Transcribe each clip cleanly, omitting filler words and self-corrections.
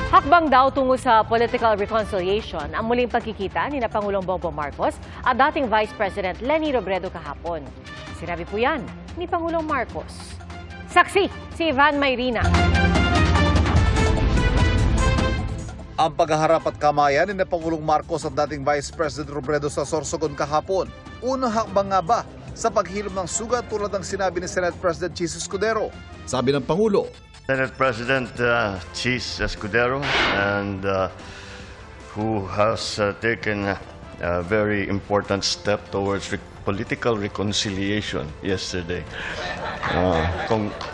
Hakbang daw tungo sa political reconciliation ang muling pagkikita ni Pangulong Bongbong Marcos at dating Vice President Leni Robredo kahapon. Sinabi po yan ni Pangulong Marcos. Saksi si Ivan Mayrina. Ang paghaharap at kamayan ni Pangulong Marcos at dating Vice President Robredo sa Sorsogon kahapon. Unang hakbang nga ba sa paghilom ng sugat tulad ng sinabi ni Senate President Chis Escudero? Sabi ng Pangulo, Senate President Chis Escudero, and who has taken a very important step towards political reconciliation yesterday.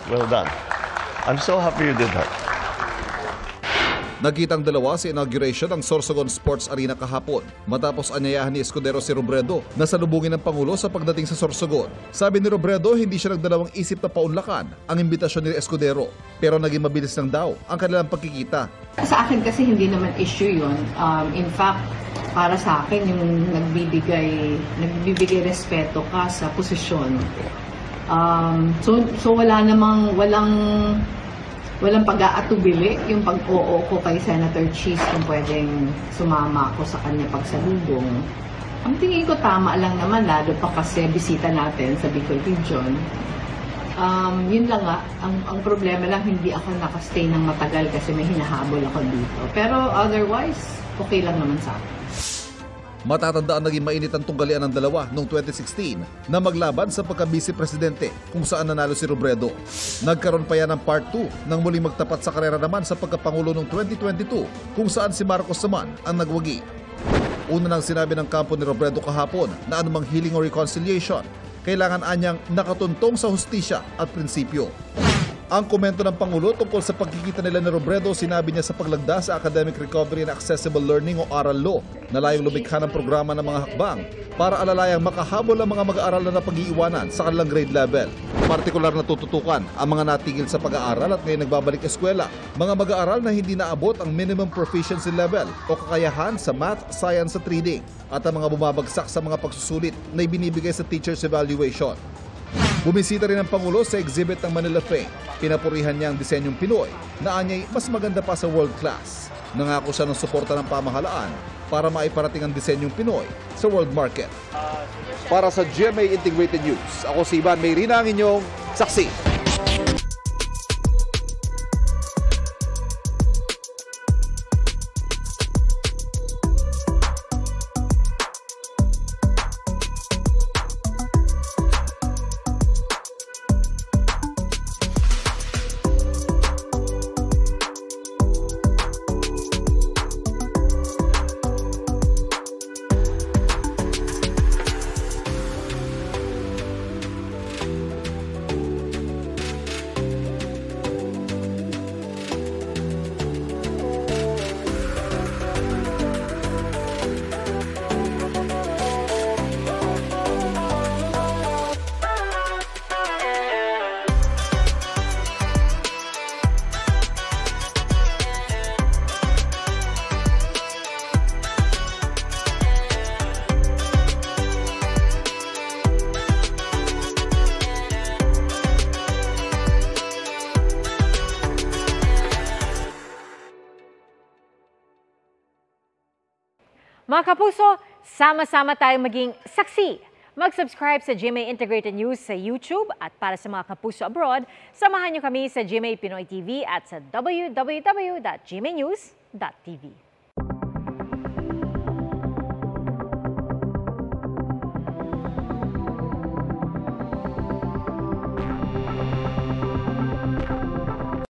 Well done. I'm so happy you did that. Nagkitang dalawa sa inauguration ng Sorsogon Sports Arena kahapon matapos anyayahan ni Escudero si Robredo na salubungin ng Pangulo sa pagdating sa Sorsogon. Sabi ni Robredo, hindi siya nagdalawang isip na paunlakan ang imbitasyon ni Escudero pero naging mabilis lang daw ang kanilang pagkikita. Sa akin kasi hindi naman issue yun. In fact, para sa akin yung nagbibigay respeto ka sa posisyon. So walang pag-aatubili yung pag-oo ko kay Senator Chis kung pwedeng sumama ako sa kanya pagsalubong. Ang tingin ko tama lang naman, lalo pa kasi bisita natin sa Bicol Region. Yun lang nga, ang problema lang hindi ako nakastay ng matagal kasi may hinahabol ako dito. Pero otherwise, okay lang naman sa akin. Matatandaan naging mainit ang tunggalian ng dalawa noong 2016 na maglaban sa pagka-vice presidente kung saan nanalo si Robredo. Nagkaroon pa yan ng part 2 nang muling magtapat sa karera naman sa pagkapangulo noong 2022 kung saan si Marcos naman ang nagwagi. Una nang sinabi ng kampo ni Robredo kahapon na anumang healing or reconciliation, kailangan anyang nakatuntong sa hustisya at prinsipyo. Ang komento ng Pangulo tungkol sa pagkikita nila ni Robredo, sinabi niya sa paglagda sa Academic Recovery and Accessible Learning o Aral Law na layong lumikha ng programa ng mga hakbang para alalayang makahabol ang mga mag-aaral na napag-iiwanan sa kanilang grade level. Partikular na tututukan ang mga natigil sa pag-aaral at ngayon nagbabalik eskwela, mga mag-aaral na hindi naabot ang minimum proficiency level o kakayahan sa math, science at reading at ang mga bumabagsak sa mga pagsusulit na ibinibigay sa teacher's evaluation. Bumisita rin ang Pangulo sa exhibit ng Manila Fame. Pinapurihan niya ang disenyong Pinoy na anyay mas maganda pa sa world class. Nangako siya ng suporta ng pamahalaan para maiparating ang disenyong Pinoy sa world market. Para sa GMA Integrated News, ako si Ivan Mayrina, ang inyong saksi. Mga kapuso, sama-sama tayo maging saksi. Mag-subscribe sa GMA Integrated News sa YouTube at para sa mga kapuso abroad, samahan niyo kami sa GMA Pinoy TV at sa www.gmanews.tv.